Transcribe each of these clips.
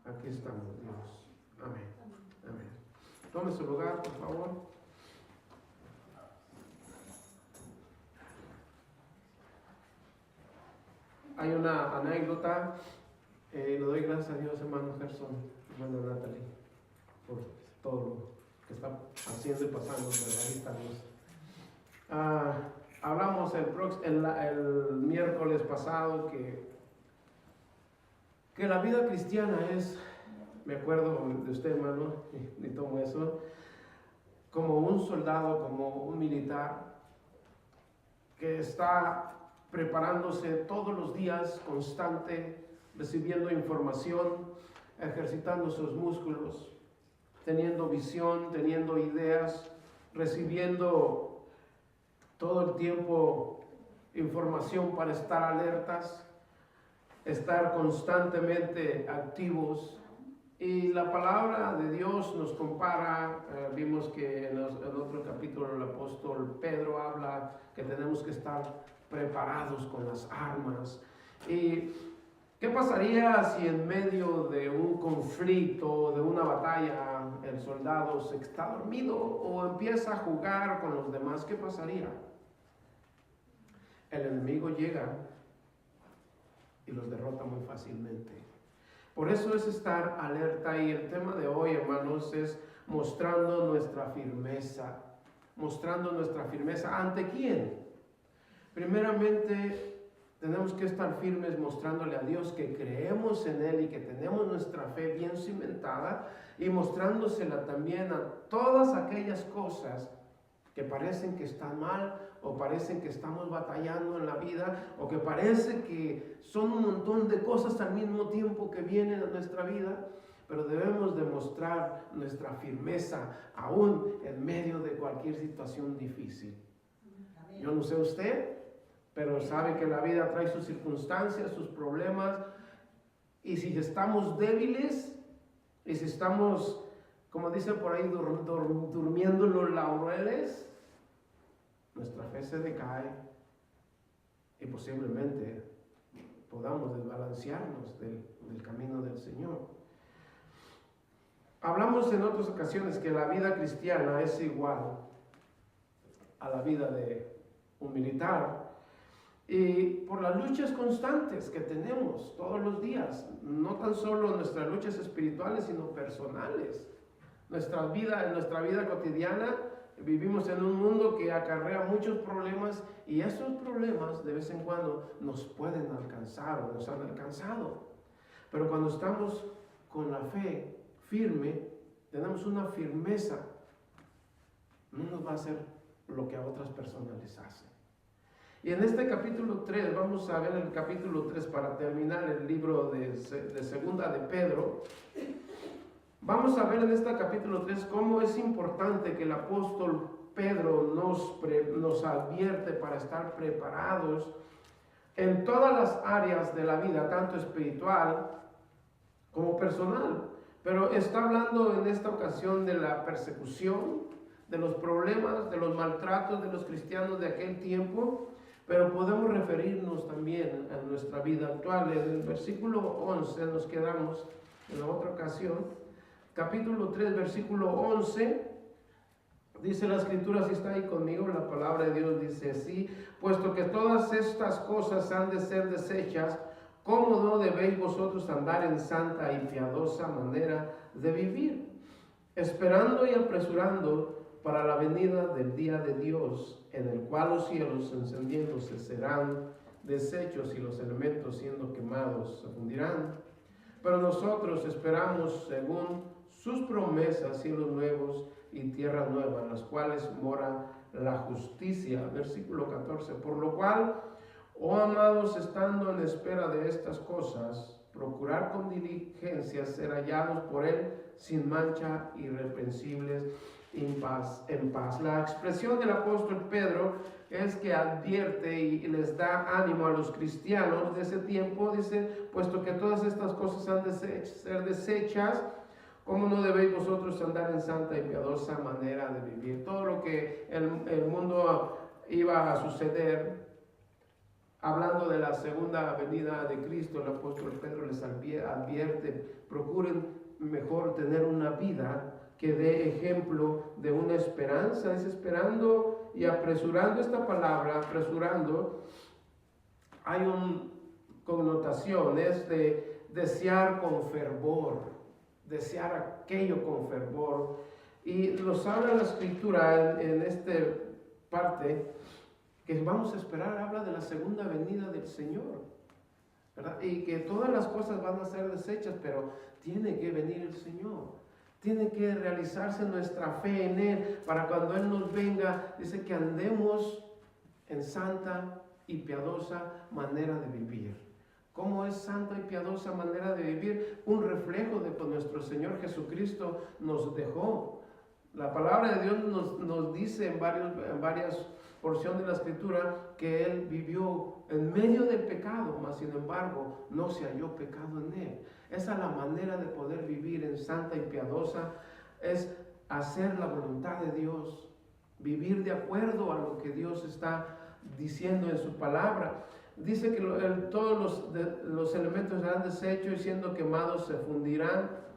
Aquí estamos, Dios. Amén. Amén. Tome su lugar, por favor. Hay una anécdota. Le doy gracias a Dios, hermano Gerson, hermano Natalie, por todo lo que está haciendo y pasando, pero ahí está Dios. Hablamos el miércoles pasado que la vida cristiana es, me acuerdo de usted, hermano, y tomo eso, como un soldado, como un militar que está preparándose todos los días, constante, recibiendo información, ejercitando sus músculos, teniendo visión, teniendo ideas, recibiendo todo el tiempo información para estar alertas, estar constantemente activos. Y la palabra de Dios nos compara, vimos que en otro capítulo el apóstol Pedro habla que tenemos que estar preparados con las armas. ¿Y qué pasaría si en medio de un conflicto, de una batalla, el soldado se está dormido o empieza a jugar con los demás? ¿Qué pasaría? El enemigo llega y los derrota muy fácilmente. Por eso es estar alerta, y el tema de hoy, hermanos, es mostrando nuestra firmeza. Mostrando nuestra firmeza. ¿Ante quién? Primeramente, tenemos que estar firmes mostrándole a Dios que creemos en Él y que tenemos nuestra fe bien cimentada, y mostrándosela también a todas aquellas cosas que parecen que están mal, o parecen que estamos batallando en la vida, o que parece que son un montón de cosas al mismo tiempo que vienen a nuestra vida, pero debemos demostrar nuestra firmeza aún en medio de cualquier situación difícil. Yo no sé usted, pero sabe que la vida trae sus circunstancias, sus problemas, y si estamos débiles, y si estamos, como dice por ahí, durmiendo los laureles, nuestra fe se decae y posiblemente podamos desbalancearnos del camino del Señor. Hablamos en otras ocasiones que la vida cristiana es igual a la vida de un militar, y por las luchas constantes que tenemos todos los días, no tan solo nuestras luchas espirituales, sino personales. En nuestra vida cotidiana vivimos en un mundo que acarrea muchos problemas, y esos problemas de vez en cuando nos pueden alcanzar o nos han alcanzado. Pero cuando estamos con la fe firme, tenemos una firmeza, no nos va a hacer lo que a otras personas les hace. Y en este capítulo 3, vamos a ver el capítulo 3 para terminar el libro de segunda de Pedro. Vamos a ver en este capítulo 3 cómo es importante que el apóstol Pedro nos advierte para estar preparados en todas las áreas de la vida, tanto espiritual como personal. Pero está hablando en esta ocasión de la persecución, de los problemas, de los maltratos de los cristianos de aquel tiempo, pero podemos referirnos también a nuestra vida actual. En el versículo 11 nos quedamos en la otra ocasión. Capítulo 3, versículo 11, dice la escritura, si está ahí conmigo, la palabra de Dios dice así: puesto que todas estas cosas han de ser deshechas, ¿cómo no debéis vosotros andar en santa y piadosa manera de vivir, esperando y apresurando para la venida del día de Dios, en el cual los cielos encendiéndose serán deshechos y los elementos siendo quemados se fundirán? Pero nosotros esperamos según sus promesas cielos nuevos y tierra nueva, en las cuales mora la justicia. Versículo 14, por lo cual, oh amados, estando en espera de estas cosas, procurar con diligencia ser hallados por Él sin mancha, irreprensibles, en paz. La expresión del apóstol Pedro es que advierte y les da ánimo a los cristianos de ese tiempo. Dice, puesto que todas estas cosas han de ser deshechas, ¿cómo no debéis vosotros andar en santa y piadosa manera de vivir? Todo lo que el mundo iba a suceder hablando de la segunda venida de Cristo, el apóstol Pedro les advierte, procuren mejor tener una vida que dé ejemplo de una esperanza. Es esperando y apresurando. Esta palabra, apresurando, hay una connotación, es de desear con fervor, desear aquello con fervor. Y nos habla la Escritura en esta parte, que vamos a esperar, habla de la segunda venida del Señor, ¿verdad? Y que todas las cosas van a ser deshechas, pero tiene que venir el Señor. Tiene que realizarse nuestra fe en Él, para cuando Él nos venga, dice que andemos en santa y piadosa manera de vivir. ¿Cómo es santa y piadosa manera de vivir? Un reflejo de que nuestro Señor Jesucristo nos dejó. La palabra de Dios nos dice en varias porciones de la Escritura que Él vivió en medio del pecado, mas sin embargo no se halló pecado en Él. Esa es la manera de poder vivir en santa y piadosa, es hacer la voluntad de Dios, vivir de acuerdo a lo que Dios está diciendo en su palabra. Dice que todos los elementos serán desechos y siendo quemados se fundirán.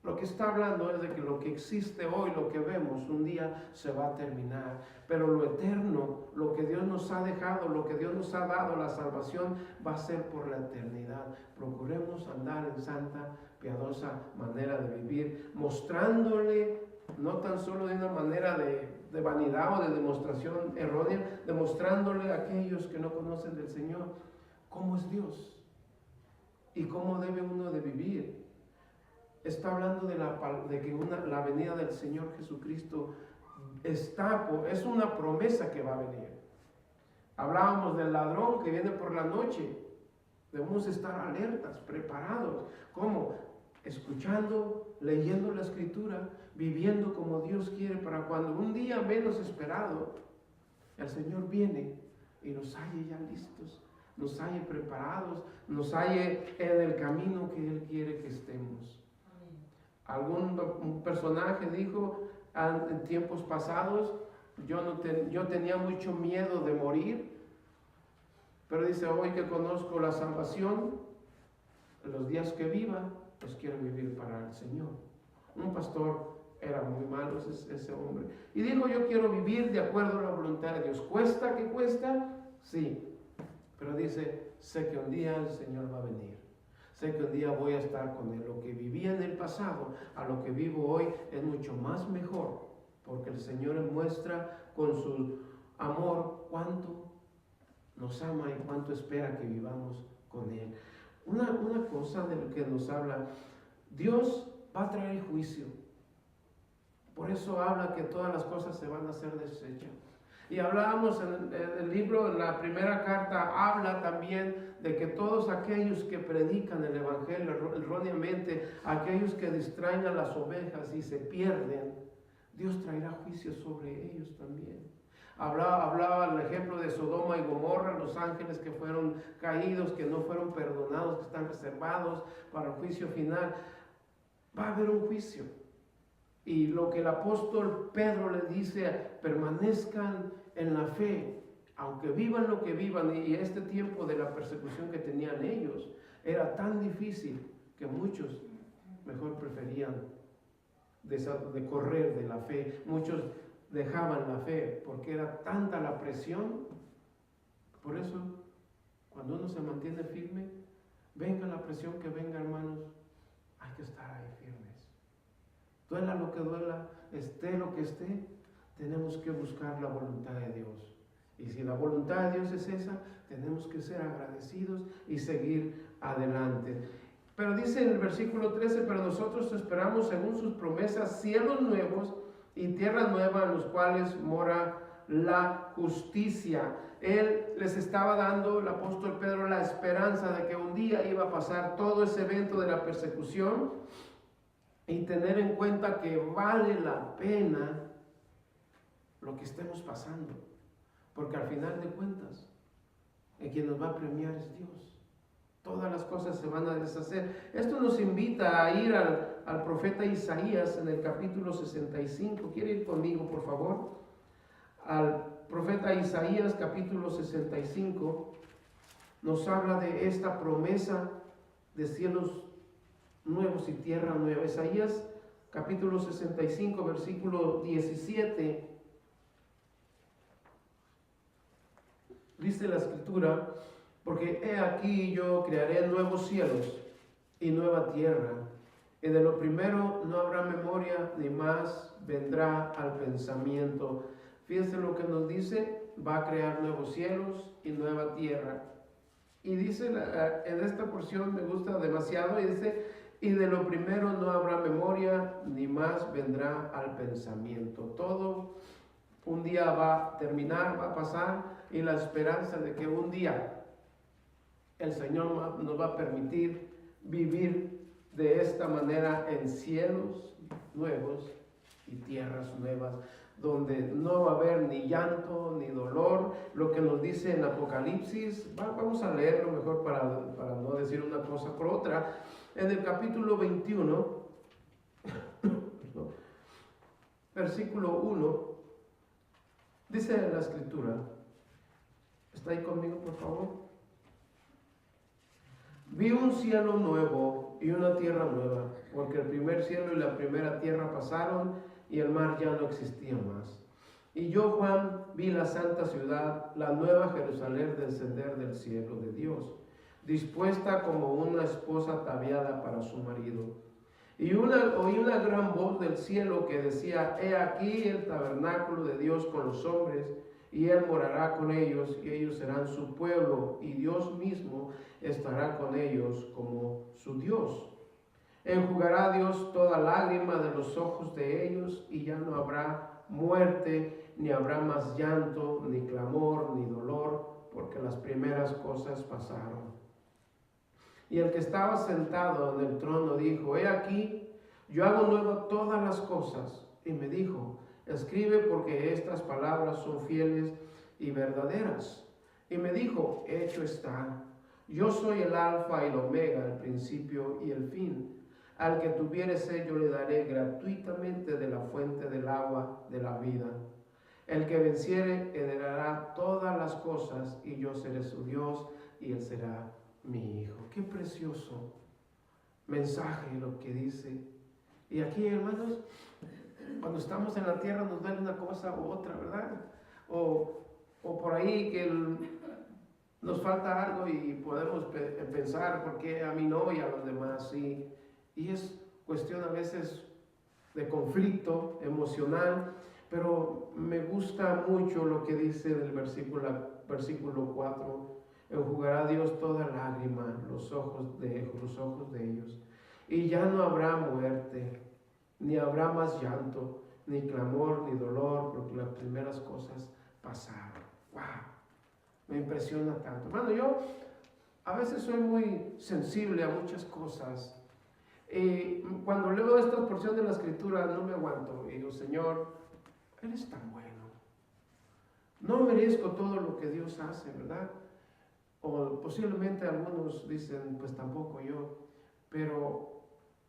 Lo que está hablando es de que lo que existe hoy, lo que vemos, un día se va a terminar. Pero lo eterno, lo que Dios nos ha dejado, lo que Dios nos ha dado, la salvación, va a ser por la eternidad. Procuremos andar en santa, piadosa manera de vivir, mostrándole, no tan solo de una manera de vanidad o de demostración errónea, demostrándole a aquellos que no conocen del Señor cómo es Dios y cómo debe uno de vivir. Está hablando de que la venida del Señor Jesucristo es una promesa que va a venir. Hablábamos del ladrón que viene por la noche. Debemos estar alertas, preparados. ¿Cómo? Escuchando, leyendo la Escritura, viviendo como Dios quiere, para cuando un día menos esperado, el Señor viene y nos halle ya listos, nos halle preparados, nos halle en el camino que Él quiere que estemos. Un personaje dijo en tiempos pasados, yo tenía mucho miedo de morir, pero dice, hoy que conozco la salvación, en los días que viva, pues quiero vivir para el Señor. Un pastor era muy malo ese hombre, y dijo, yo quiero vivir de acuerdo a la voluntad de Dios. ¿Cuesta que cuesta? Sí, pero dice, sé que un día el Señor va a venir. Sé que un día voy a estar con Él. Lo que vivía en el pasado a lo que vivo hoy es mucho más mejor, porque el Señor muestra con su amor cuánto nos ama y cuánto espera que vivamos con Él. Una cosa de lo que nos habla, Dios va a traer juicio. Por eso habla que todas las cosas se van a hacer desechas. Y hablábamos en el libro, en la primera carta, habla también de que todos aquellos que predican el Evangelio erróneamente, aquellos que distraen a las ovejas y se pierden, Dios traerá juicio sobre ellos también. Hablaba el ejemplo de Sodoma y Gomorra, los ángeles que fueron caídos, que no fueron perdonados, que están reservados para el juicio final. Va a haber un juicio. Y lo que el apóstol Pedro le dice, permanezcan en la fe, aunque vivan lo que vivan. Y este tiempo de la persecución que tenían ellos era tan difícil que muchos mejor preferían de correr de la fe. Muchos dejaban la fe porque era tanta la presión. Por eso, cuando uno se mantiene firme, venga la presión que venga, hermanos, hay que estar ahí firmes. Duela lo que duela, esté lo que esté, tenemos que buscar la voluntad de Dios. Y si la voluntad de Dios es esa, tenemos que ser agradecidos y seguir adelante. Pero dice en el versículo 13, pero nosotros esperamos según sus promesas cielos nuevos y tierra nueva en los cuales mora la justicia. Él les estaba dando, el apóstol Pedro, la esperanza de que un día iba a pasar todo ese evento de la persecución, y tener en cuenta que vale la pena lo que estemos pasando, porque al final de cuentas el quien nos va a premiar es Dios. Todas las cosas se van a deshacer. Esto nos invita a ir al profeta Isaías en el capítulo 65. ¿Quiere ir conmigo, por favor? Al profeta Isaías, capítulo 65. nos habla de esta promesa de cielos nuevos y tierra nueva. Isaías capítulo 65, versículo 17. Dice la escritura: porque he aquí yo crearé nuevos cielos y nueva tierra, y de lo primero no habrá memoria, ni más vendrá al pensamiento. Fíjense lo que nos dice: va a crear nuevos cielos y nueva tierra. Y dice, en esta porción me gusta demasiado, y dice: y de lo primero no habrá memoria, ni más vendrá al pensamiento. Todo un día va a terminar, va a pasar, y la esperanza de que un día el Señor nos va a permitir vivir de esta manera en cielos nuevos y tierras nuevas, donde no va a haber ni llanto ni dolor. Lo que nos dice en Apocalipsis, vamos a leerlo mejor para no decir una cosa por otra. En el capítulo 21, versículo 1, dice la escritura, ¿está ahí conmigo, por favor? Vi un cielo nuevo y una tierra nueva, porque el primer cielo y la primera tierra pasaron y el mar ya no existía más. Y yo, Juan, vi la santa ciudad, la nueva Jerusalén, descender del cielo de Dios, dispuesta como una esposa ataviada para su marido. Y oí una gran voz del cielo que decía: he aquí el tabernáculo de Dios con los hombres, y Él morará con ellos, y ellos serán su pueblo, y Dios mismo estará con ellos como su Dios. Enjugará Dios toda lágrima de los ojos de ellos, y ya no habrá muerte, ni habrá más llanto, ni clamor, ni dolor, porque las primeras cosas pasaron. Y el que estaba sentado en el trono dijo: he aquí, yo hago nuevas todas las cosas. Y me dijo: escribe, porque estas palabras son fieles y verdaderas. Y me dijo: hecho está. Yo soy el alfa y el omega, el principio y el fin. Al que tuviere sed yo le daré gratuitamente de la fuente del agua de la vida. El que venciere heredará todas las cosas, y yo seré su Dios y él será mi hijo. Qué precioso mensaje lo que dice. Y aquí, hermanos, cuando estamos en la tierra nos duele una cosa u otra, ¿verdad? O por ahí que nos falta algo y podemos pensar: ¿por qué a mí no y a los demás sí? Y es cuestión a veces de conflicto emocional, pero me gusta mucho lo que dice del versículo 4: enjugará Dios toda lágrima los ojos de ellos, y ya no habrá muerte, ni habrá más llanto, ni clamor, ni dolor, porque las primeras cosas pasaron. ¡Wow! Me impresiona tanto. Hermano, yo a veces soy muy sensible a muchas cosas. Cuando leo esta porción de la escritura no me aguanto y digo: Señor, eres tan bueno. No merezco todo lo que Dios hace, ¿verdad? O posiblemente algunos dicen: pues tampoco yo. Pero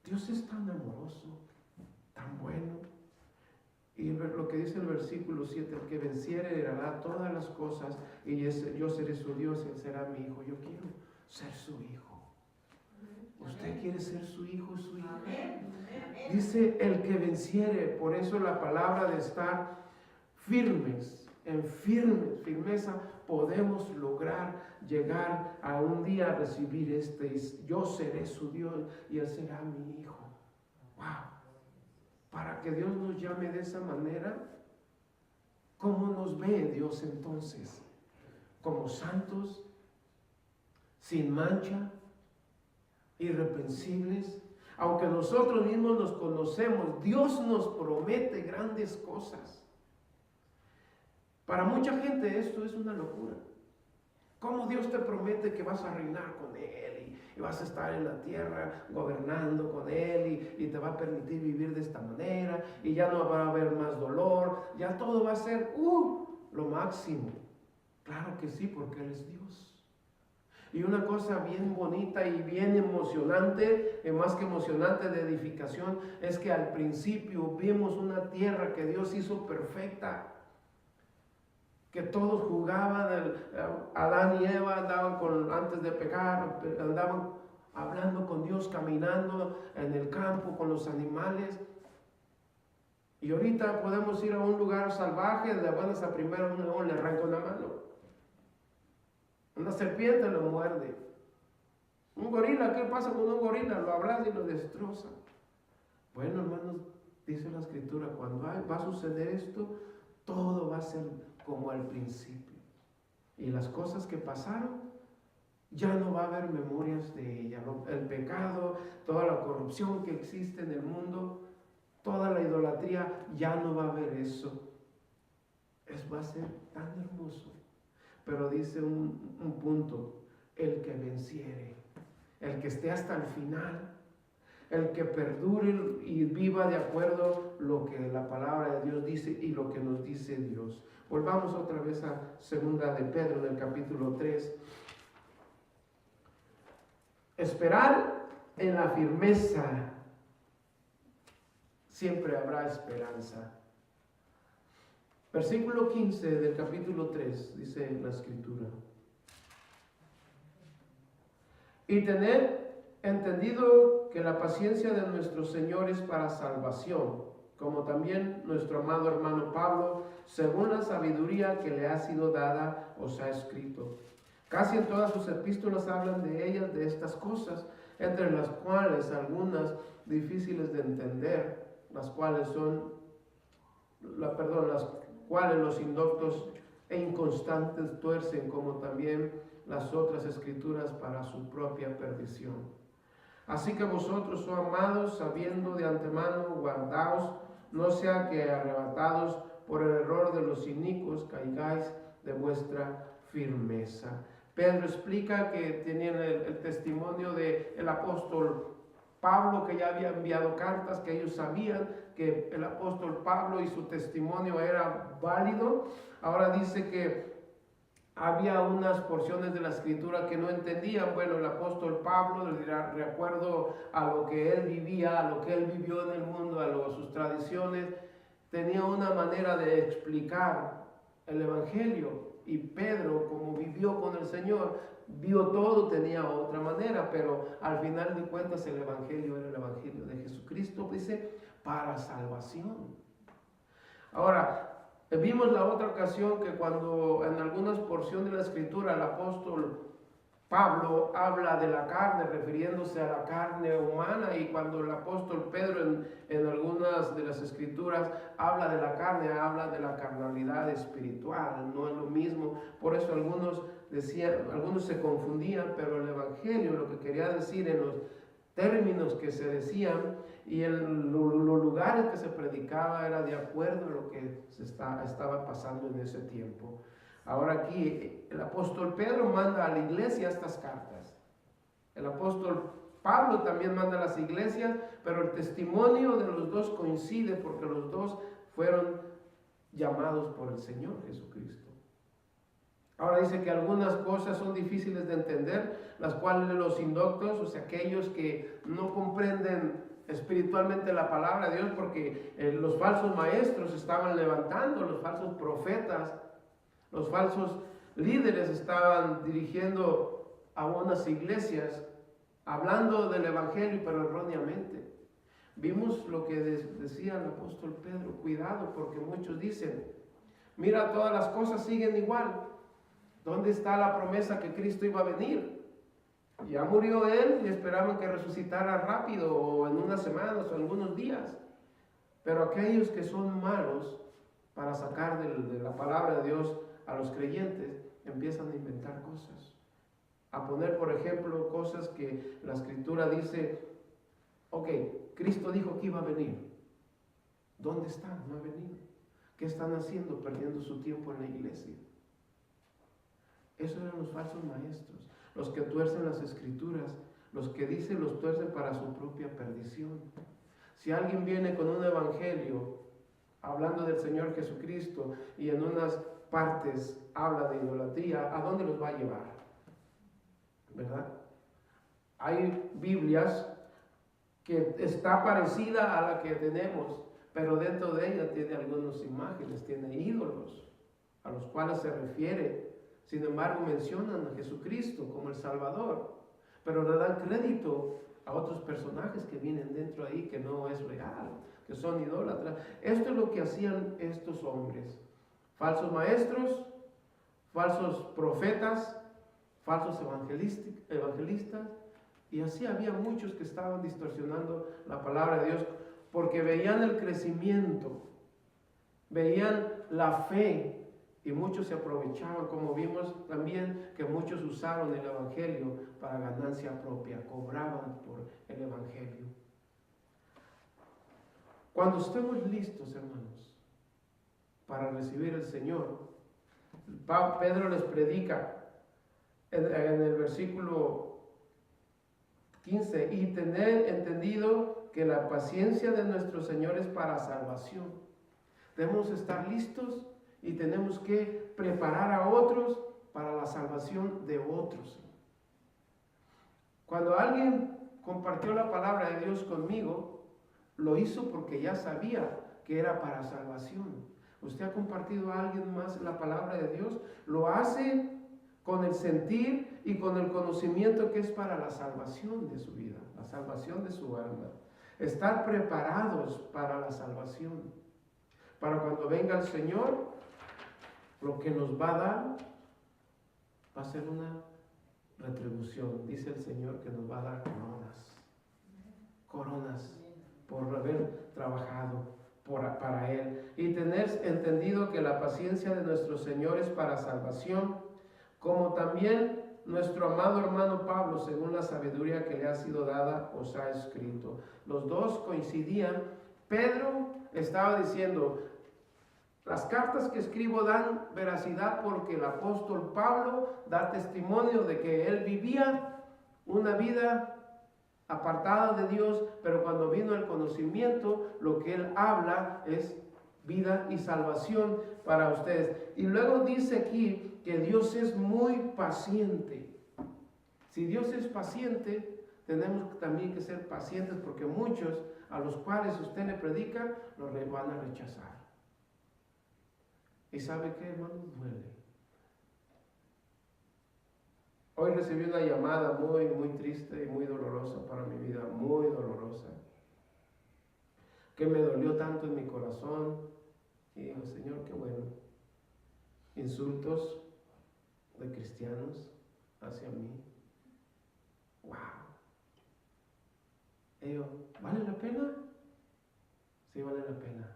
Dios es tan amoroso, tan bueno. Y lo que dice el versículo 7: el que venciere heredará todas las cosas, y yo seré su Dios y él será mi hijo. Yo quiero ser su hijo. ¿Usted quiere ser su hijo, su hija? Dice: el que venciere. Por eso la palabra de estar firmes, en firmeza, podemos lograr llegar a un día a recibir yo seré su Dios y él será mi hijo. ¡Wow! Para que Dios nos llame de esa manera, ¿cómo nos ve Dios entonces? Como santos, sin mancha, irreprensibles. Aunque nosotros mismos nos conocemos, Dios nos promete grandes cosas. Para mucha gente esto es una locura. ¿Cómo Dios te promete que vas a reinar con Él y vas a estar en la tierra gobernando con Él y te va a permitir vivir de esta manera y ya no va a haber más dolor, ya todo va a ser lo máximo? Claro que sí, porque Él es Dios. Y una cosa bien bonita y bien emocionante, más que emocionante, de edificación, es que al principio vimos una tierra que Dios hizo perfecta, que todos jugaban, Adán y Eva andaban antes de pecar, andaban hablando con Dios, caminando en el campo con los animales. Y ahorita podemos ir a un lugar salvaje, de buenas a primero un león le arranca una mano. Una serpiente lo muerde. Un gorila, ¿qué pasa con un gorila? Lo abraza y lo destroza. Bueno, hermanos, dice la Escritura, cuando va a suceder esto, todo va a ser como al principio. Y las cosas que pasaron, ya no va a haber memorias de ella. El pecado, toda la corrupción que existe en el mundo, toda la idolatría, ya no va a haber eso. Va a ser tan hermoso. Pero dice un punto, el que venciere, el que esté hasta el final, el que perdure y viva de acuerdo lo que la palabra de Dios dice y lo que nos dice Dios. Volvamos otra vez a segunda de Pedro, en el capítulo 3. Esperar en la firmeza. Siempre habrá esperanza. Versículo 15 del capítulo 3, dice la Escritura. Y tened entendido que la paciencia de nuestro Señor es para salvación, como también nuestro amado hermano Pablo, según la sabiduría que le ha sido dada, os ha escrito. Casi en todas sus epístolas hablan de ellas, de estas cosas, entre las cuales algunas difíciles de entender, las cuales los indoctos e inconstantes tuercen, como también las otras escrituras para su propia perdición. Así que vosotros, oh amados, sabiendo de antemano, guardaos, no sea que arrebatados por el error de los inicuos caigáis de vuestra firmeza. Pedro explica que tenían el testimonio del apóstol Pablo, que ya había enviado cartas, que ellos sabían que el apóstol Pablo y su testimonio era válido. Ahora dice que había unas porciones de la Escritura que no entendían. Bueno, el apóstol Pablo, de acuerdo a lo que él vivía, a lo que él vivió en el mundo, a sus tradiciones, tenía una manera de explicar el Evangelio. Y Pedro, como vivió con el Señor, vio todo, tenía otra manera, pero al final de cuentas el Evangelio era el Evangelio de Jesucristo, dice, para salvación. Ahora, vimos la otra ocasión que cuando en algunas porciones de la Escritura el apóstol Pablo habla de la carne, refiriéndose a la carne humana, y cuando el apóstol Pedro en algunas de las Escrituras habla de la carne, habla de la carnalidad espiritual, no es lo mismo. Por eso algunos se confundían, pero el Evangelio lo que quería decir en los términos que se decían y en los lugares que se predicaba era de acuerdo a lo que estaba pasando en ese tiempo. Ahora aquí el apóstol Pedro manda a la iglesia estas cartas. El apóstol Pablo también manda a las iglesias, pero el testimonio de los dos coincide porque los dos fueron llamados por el Señor Jesucristo. Ahora dice que algunas cosas son difíciles de entender, las cuales los indoctos, o sea, aquellos que no comprenden espiritualmente la palabra de Dios, porque los falsos maestros estaban levantando, los falsos profetas, los falsos líderes estaban dirigiendo a unas iglesias, hablando del Evangelio, pero erróneamente. Vimos lo que decía el apóstol Pedro, cuidado, porque muchos dicen, mira, todas las cosas siguen igual. ¿Dónde está la promesa que Cristo iba a venir? Ya murió Él y esperaban que resucitara rápido, o en unas semanas, o algunos días. Pero aquellos que son malos, para sacar de la palabra de Dios a los creyentes, empiezan a inventar cosas. A poner, por ejemplo, cosas que la Escritura dice, ok, Cristo dijo que iba a venir. ¿Dónde están? No ha venido. ¿Qué están haciendo? Perdiendo su tiempo en la iglesia. Esos eran los falsos maestros, los que tuercen las Escrituras, los que dicen los tuercen para su propia perdición. Si alguien viene con un evangelio hablando del Señor Jesucristo y en unas partes habla de idolatría, ¿a dónde los va a llevar? ¿Verdad? Hay Biblias que está parecida a la que tenemos, pero dentro de ella tiene algunas imágenes, tiene ídolos. a los cuales se refiere. Sin embargo, mencionan a Jesucristo como el Salvador, pero le dan crédito a otros personajes que vienen dentro ahí que no es real, que son idólatras. Esto es lo que hacían estos hombres: falsos maestros, falsos profetas, falsos evangelistas, y así había muchos que estaban distorsionando la palabra de Dios porque veían el crecimiento, veían la fe, y muchos se aprovechaban, como vimos también que muchos usaron el evangelio para ganancia propia, cobraban por el evangelio. Cuando estemos listos, hermanos, para recibir el Señor, Pedro les predica en el versículo 15: y tener entendido que la paciencia de nuestro Señor es para salvación. Debemos estar listos y tenemos que preparar a otros para la salvación de otros. Cuando alguien compartió la palabra de Dios conmigo, lo hizo porque ya sabía que era para salvación. Usted ha compartido a alguien más la palabra de Dios, lo hace con el sentir y con el conocimiento que es para la salvación de su vida, la salvación de su alma. Estar preparados para la salvación, para cuando venga el Señor, lo que nos va a dar va a ser una retribución. Dice el Señor que nos va a dar coronas por haber trabajado para Él, y tener entendido que la paciencia de nuestro Señor es para salvación, como también nuestro amado hermano Pablo, según la sabiduría que le ha sido dada, os ha escrito. Los dos coincidían. Pedro estaba diciendo: las cartas que escribo dan veracidad porque el apóstol Pablo da testimonio de que él vivía una vida apartada de Dios, pero cuando vino el conocimiento, lo que él habla es vida y salvación para ustedes. Y luego dice aquí que Dios es muy paciente. Si Dios es paciente, tenemos también que ser pacientes, porque muchos a los cuales usted le predica, los van a rechazar. ¿Y sabe qué, hermano? Duele. Hoy recibí una llamada muy, muy triste y muy dolorosa para mi vida, muy dolorosa, que me dolió tanto en mi corazón. Y digo: Señor, qué bueno. Insultos de cristianos hacia mí. ¡Wow! Y yo: ¿vale la pena? Sí, vale la pena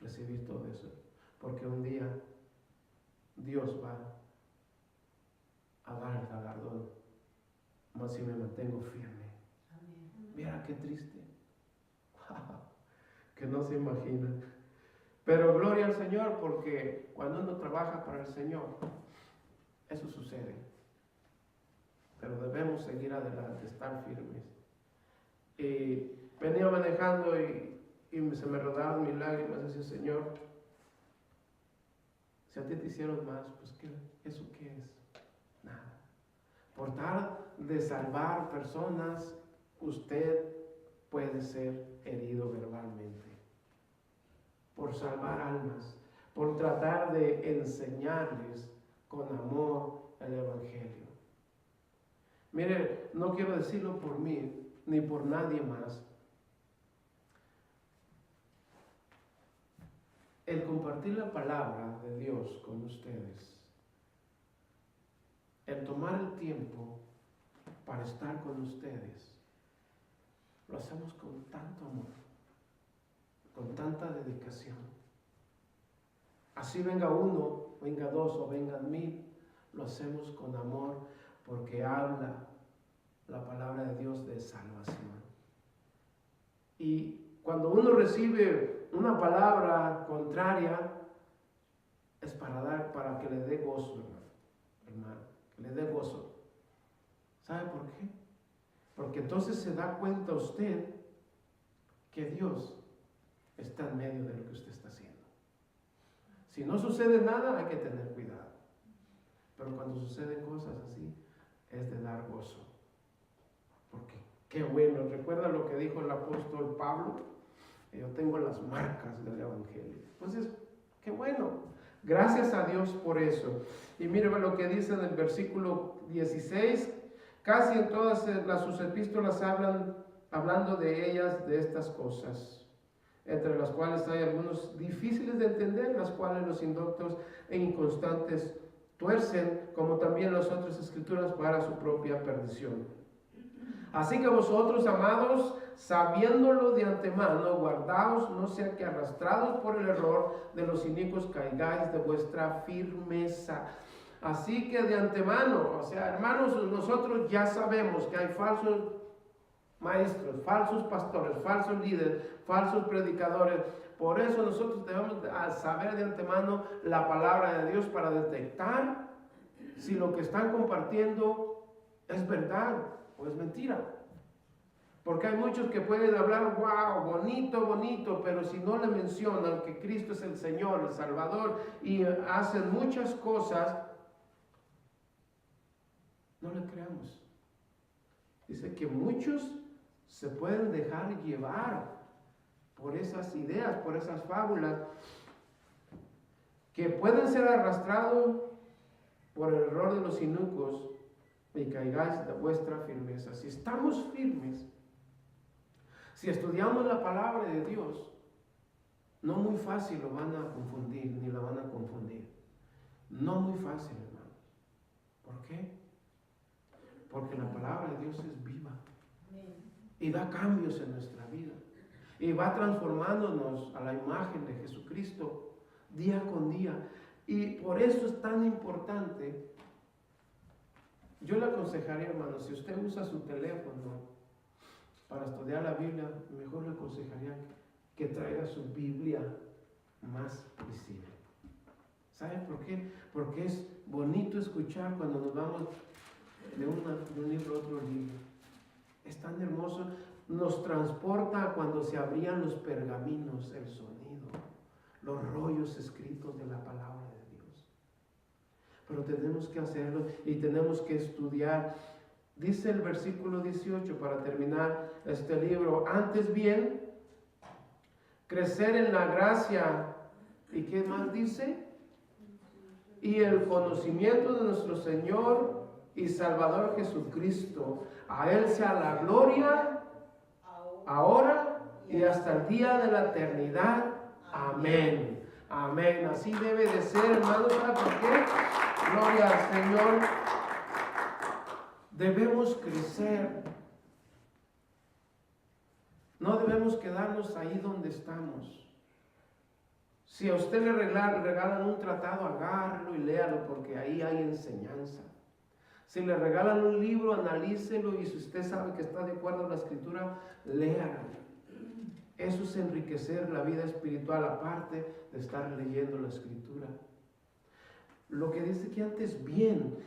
recibir todo eso, porque un día Dios va a dar el galardón, más si me mantengo firme. Amén. Mira qué triste. Wow, que no se imaginan. Pero gloria al Señor, porque cuando uno trabaja para el Señor, eso sucede. Pero debemos seguir adelante, estar firmes. Y venía manejando y se me rodaron mis lágrimas. Decía: Señor, si a ti te hicieron más, pues ¿eso qué es? Nada. Por tal de salvar personas, usted puede ser herido verbalmente. Por salvar almas, por tratar de enseñarles con amor el Evangelio. Mire, no quiero decirlo por mí, ni por nadie más. El compartir la palabra de Dios con ustedes, el tomar el tiempo para estar con ustedes, lo hacemos con tanto amor, con tanta dedicación. Así venga uno, venga dos o vengan 1000, lo hacemos con amor, porque habla la palabra de Dios de salvación. Y cuando uno recibe una palabra contraria, es para que le dé gozo, hermano, que le dé gozo. ¿Sabe por qué? Porque entonces se da cuenta usted que Dios está en medio de lo que usted está haciendo. Si no sucede nada, hay que tener cuidado. Pero cuando suceden cosas así, es de dar gozo. Porque qué bueno. ¿Recuerda lo que dijo el apóstol Pablo? Yo tengo las marcas del Evangelio. Entonces, qué bueno. Gracias a Dios por eso. Y mire lo que dice en el versículo 16. Casi en todas sus epístolas hablando de ellas, de estas cosas, entre las cuales hay algunos difíciles de entender, las cuales los indoctos e inconstantes tuercen, como también las otras escrituras, para su propia perdición. Así que vosotros, amados, sabiéndolo de antemano, guardaos, no sea que arrastrados por el error de los inicuos caigáis de vuestra firmeza. Así que de antemano, o sea, hermanos, nosotros ya sabemos que hay falsos maestros, falsos pastores, falsos líderes, falsos predicadores. Por eso nosotros debemos saber de antemano la palabra de Dios para detectar si lo que están compartiendo es verdad o es mentira. Porque hay muchos que pueden hablar, wow, bonito, bonito, pero si no le mencionan que Cristo es el Señor, el Salvador, y hacen muchas cosas, no le creamos. Dice que muchos se pueden dejar llevar por esas ideas, por esas fábulas, que pueden ser arrastrados por el error de los inicuos y caigáis de vuestra firmeza. Si estamos firmes, si estudiamos la palabra de Dios, no muy fácil lo van a confundir, ni la van a confundir. No muy fácil, hermanos. ¿Por qué? Porque la palabra de Dios es viva y da cambios en nuestra vida y va transformándonos a la imagen de Jesucristo día con día. Y por eso es tan importante. Yo le aconsejaría, hermano, si usted usa su teléfono para estudiar la Biblia, mejor le aconsejaría que traiga su Biblia más visible. ¿Sabe por qué? Porque es bonito escuchar cuando nos vamos de un libro a otro libro. Es tan hermoso, nos transporta cuando se abrían los pergaminos, el sonido, los rollos escritos de la palabra de Dios. Pero tenemos que hacerlo y tenemos que estudiar. Dice el versículo 18 para terminar este libro: antes bien, crecer en la gracia. ¿Y qué más dice? Y el conocimiento de nuestro Señor y Salvador Jesucristo. A Él sea la gloria, ahora y hasta el día de la eternidad. Amén. Amén. Así debe de ser, hermanos. ¿Sabe por qué? Gloria al Señor. Debemos crecer. No debemos quedarnos ahí donde estamos. Si a usted le regalan un tratado, agárrelo y léalo, porque ahí hay enseñanza. Si le regalan un libro, analícelo, y si usted sabe que está de acuerdo en la Escritura, léalo. Eso es enriquecer la vida espiritual, aparte de estar leyendo la Escritura. Lo que dice que antes bien,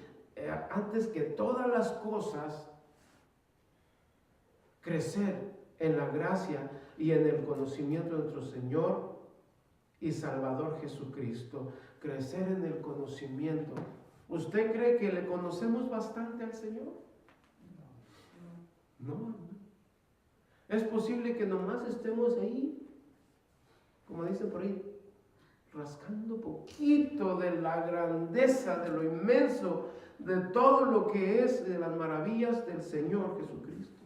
antes que todas las cosas, crecer en la gracia y en el conocimiento de nuestro Señor y Salvador Jesucristo. Crecer en el conocimiento. ¿Usted cree que le conocemos bastante al Señor? No. Es posible que nomás estemos ahí, como dicen por ahí, rascando poquito de la grandeza, de lo inmenso, de todo lo que es, de las maravillas del Señor Jesucristo.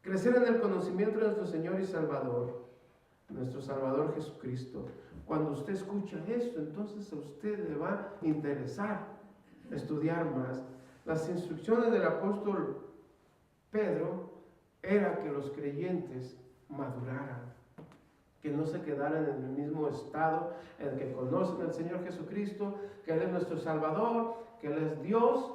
Crecer en el conocimiento de nuestro Señor y Salvador, nuestro Salvador Jesucristo. Cuando usted escucha esto, entonces a usted le va a interesar estudiar más. Las instrucciones del apóstol Pedro era que los creyentes maduraran, que no se quedaran en el mismo estado en el que conocen al Señor Jesucristo, que Él es nuestro Salvador, que Él es Dios,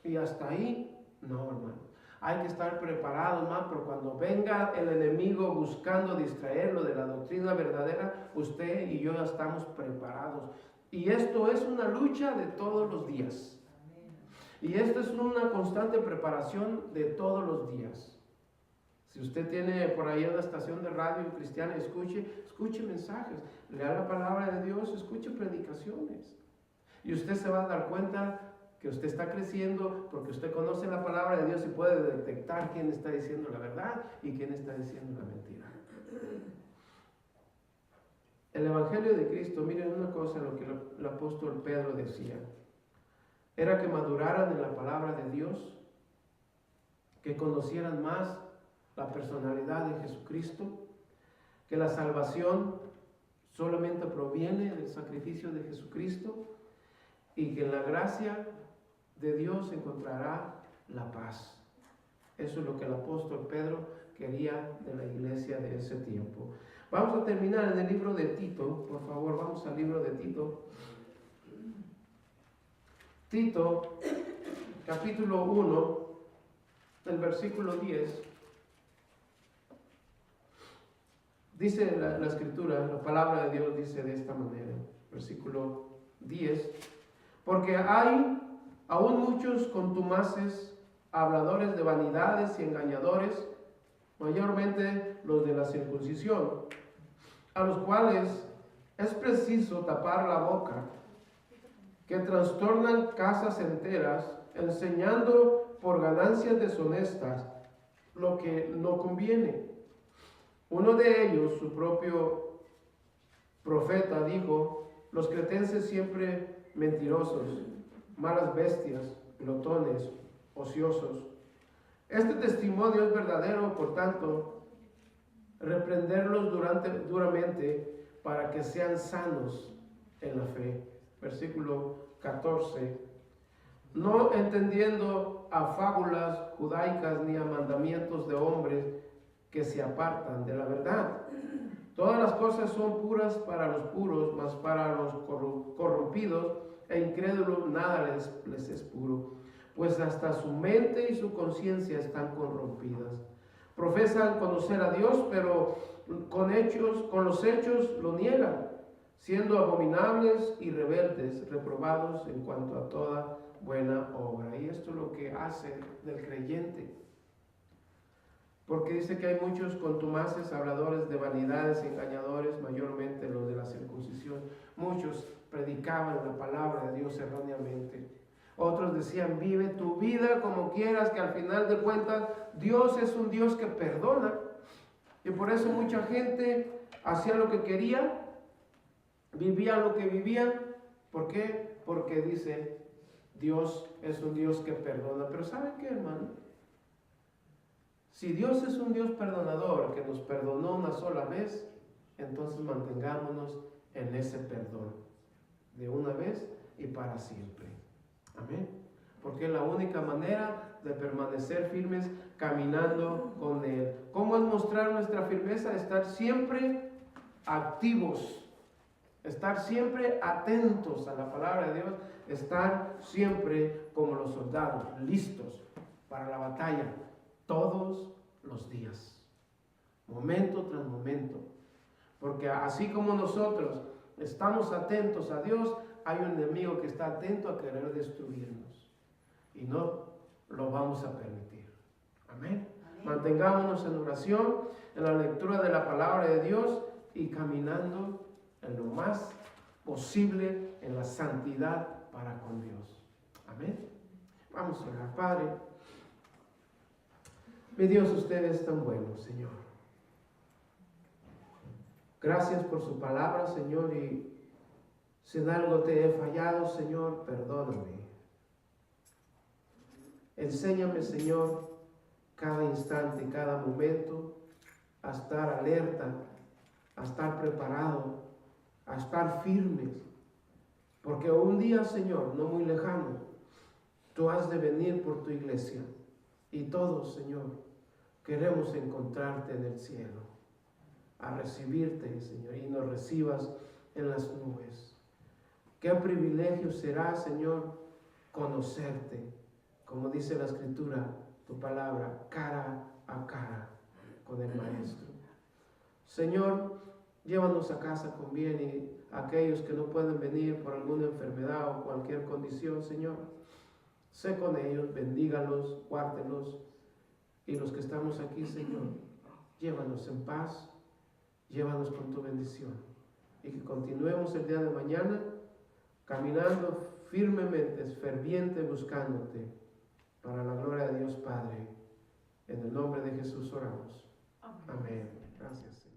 y hasta ahí. No, hermano. Hay que estar preparados, más, pero cuando venga el enemigo buscando distraerlo de la doctrina verdadera, usted y yo ya estamos preparados. Y esto es una lucha de todos los días. Y esto es una constante preparación de todos los días. Si usted tiene por ahí una estación de radio cristiana, escuche mensajes, lea la palabra de Dios, escuche predicaciones. Y usted se va a dar cuenta que usted está creciendo porque usted conoce la palabra de Dios y puede detectar quién está diciendo la verdad y quién está diciendo la mentira. El Evangelio de Cristo, miren una cosa, lo que el apóstol Pedro decía, era que maduraran en la palabra de Dios, que conocieran más la personalidad de Jesucristo, que la salvación solamente proviene del sacrificio de Jesucristo y que en la gracia de Dios encontrará la paz. Eso es lo que el apóstol Pedro quería de la iglesia de ese tiempo. Vamos a terminar en el libro de Tito, por favor, vamos al libro de Tito. Tito, capítulo 1, el versículo 10. Dice la escritura, la palabra de Dios dice de esta manera, versículo 10, porque hay aún muchos contumaces, habladores de vanidades y engañadores, mayormente los de la circuncisión, a los cuales es preciso tapar la boca, que trastornan casas enteras, enseñando por ganancias deshonestas lo que no conviene. Uno de ellos, su propio profeta, dijo: los cretenses siempre mentirosos, malas bestias, glotones, ociosos. Este testimonio es verdadero, por tanto, reprenderlos duramente para que sean sanos en la fe. Versículo 14. No entendiendo a fábulas judaicas ni a mandamientos de hombres que se apartan de la verdad. Todas las cosas son puras para los puros, mas para los corrompidos e incrédulos nada les es puro, pues hasta su mente y su conciencia están corrompidas. Profesan conocer a Dios, pero con los hechos lo niegan, siendo abominables y rebeldes, reprobados en cuanto a toda buena obra. Y esto es lo que hace del creyente. Porque dice que hay muchos contumaces, habladores de vanidades, engañadores, mayormente los de la circuncisión. Muchos predicaban la palabra de Dios erróneamente. Otros decían: vive tu vida como quieras, que al final de cuentas Dios es un Dios que perdona. Y por eso mucha gente hacía lo que quería, vivía lo que vivían. ¿Por qué? Porque dice: Dios es un Dios que perdona. Pero ¿saben qué, hermano? Si Dios es un Dios perdonador, que nos perdonó una sola vez, entonces mantengámonos en ese perdón, de una vez y para siempre. Amén. Porque es la única manera de permanecer firmes caminando con Él. ¿Cómo es mostrar nuestra firmeza? Estar siempre activos, estar siempre atentos a la palabra de Dios, estar siempre como los soldados, listos para la batalla, todos los días, momento tras momento. Porque así como nosotros estamos atentos a Dios, hay un enemigo que está atento a querer destruirnos. Y no lo vamos a permitir. Amén. Mantengámonos en oración, en la lectura de la palabra de Dios y caminando en lo más posible en la santidad para con Dios. Amén. Vamos a orar. Padre, mi Dios, usted es tan bueno, Señor. Gracias por su palabra, Señor, y si en algo te he fallado, Señor, perdóname. Enséñame, Señor, cada instante, cada momento, a estar alerta, a estar preparado, a estar firmes. Porque un día, Señor, no muy lejano, tú has de venir por tu iglesia. Y todos, Señor, queremos encontrarte en el cielo, a recibirte, Señor, y nos recibas en las nubes. Qué privilegio será, Señor, conocerte, como dice la Escritura, tu palabra, cara a cara con el Maestro. Señor, llévanos a casa con bien, y aquellos que no pueden venir por alguna enfermedad o cualquier condición, Señor, sé con ellos, bendígalos, guárdelos. Y los que estamos aquí, Señor, llévanos en paz, llévanos con tu bendición. Y que continuemos el día de mañana caminando firmemente, ferviente, buscándote, para la gloria de Dios Padre. En el nombre de Jesús oramos. Amén. Gracias.